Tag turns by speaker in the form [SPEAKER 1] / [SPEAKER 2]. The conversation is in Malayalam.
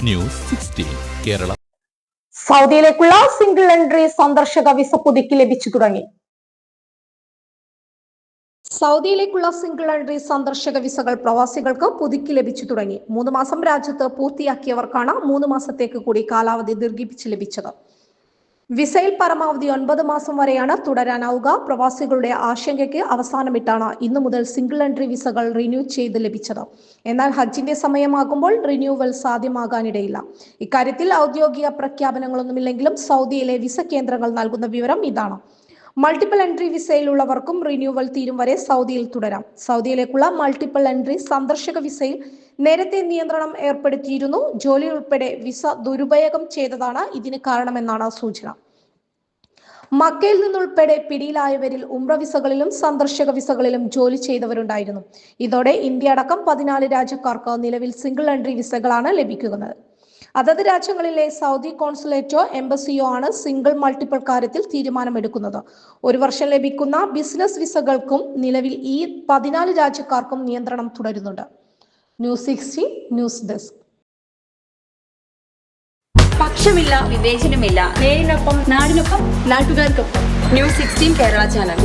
[SPEAKER 1] ന്യൂസ് 16 കേരള.
[SPEAKER 2] സൗദിയിലേക്കുള്ള സിംഗിൾ എൻട്രി സന്ദർശക വിസ പുതുക്കി ലഭിച്ചു തുടങ്ങി. സൗദിയിലേക്കുള്ള സിംഗിൾ എൻട്രി സന്ദർശക വിസകൾ പ്രവാസികൾക്ക് പുതുക്കി ലഭിച്ചു തുടങ്ങി. 3 മാസം രാജ്യത്ത് പൂർത്തിയാക്കിയവർക്കാണ് 3 മാസത്തേക്ക് കൂടി കാലാവധി ദീർഘിപ്പിച്ച് ലഭിച്ചത്. വിസയിൽ പരമാവധി 9 മാസം വരെയാണ് തുടരാനാവുക. പ്രവാസികളുടെ ആശങ്കയ്ക്ക് അവസാനമിട്ടാണ് ഇന്നു മുതൽ സിംഗിൾ എൻട്രി വിസകൾ റിന്യൂ ചെയ്ത് ലഭിച്ചത്. എന്നാൽ ഹജ്ജിന്റെ സമയമാകുമ്പോൾ റിന്യൂവൽ സാധ്യമാകാനിടയില്ല. ഇക്കാര്യത്തിൽ ഔദ്യോഗിക പ്രഖ്യാപനങ്ങളൊന്നുമില്ലെങ്കിലും സൗദിയിലെ വിസ കേന്ദ്രങ്ങൾ നൽകുന്ന വിവരം ഇതാണ്. മൾട്ടിപ്പിൾ എൻട്രി വിസയിലുള്ളവർക്കും റിന്യൂവൽ തീരും വരെ സൗദിയിൽ തുടരാം. സൗദിയിലേക്കുള്ള മൾട്ടിപ്പിൾ എൻട്രി സന്ദർശക വിസയിൽ നേരത്തെ നിയന്ത്രണം ഏർപ്പെടുത്തിയിരുന്നു. ജോലി ഉൾപ്പെടെ വിസ ദുരുപയോഗം ചെയ്തതാണ് ഇതിന് കാരണമെന്നാണ് സൂചന. മക്കയിൽ നിന്നുൾപ്പെടെ പിടിയിലായവരിൽ ഉംറ വിസകളിലും സന്ദർശക വിസകളിലും ജോലി ചെയ്തവരുണ്ടായിരുന്നു. ഇതോടെ ഇന്ത്യ അടക്കം 14 രാജ്യക്കാർക്ക് നിലവിൽ സിംഗിൾ എൻട്രി വിസകളാണ് ലഭിക്കുന്നത്. അതത് രാജ്യങ്ങളിലെ സൗദി കോൺസുലേറ്റോ എംബസിയോ ആണ് സിംഗിൾ മൾട്ടിപ്പിൾ കാര്യത്തിൽ തീരുമാനമെടുക്കുന്നത്. 1 വർഷം ലഭിക്കുന്ന ബിസിനസ് വിസകൾക്കും നിലവിൽ ഈ 14 രാജ്യക്കാർക്കും നിയന്ത്രണം തുടരുന്നുണ്ട്. News 16 news desk.
[SPEAKER 3] പക്ഷമില്ല, വിവേചനമില്ല. നേരിനൊപ്പം, നാടിനൊപ്പം, നാട്ടുകാർക്കൊപ്പം. News 16 Kerala channel.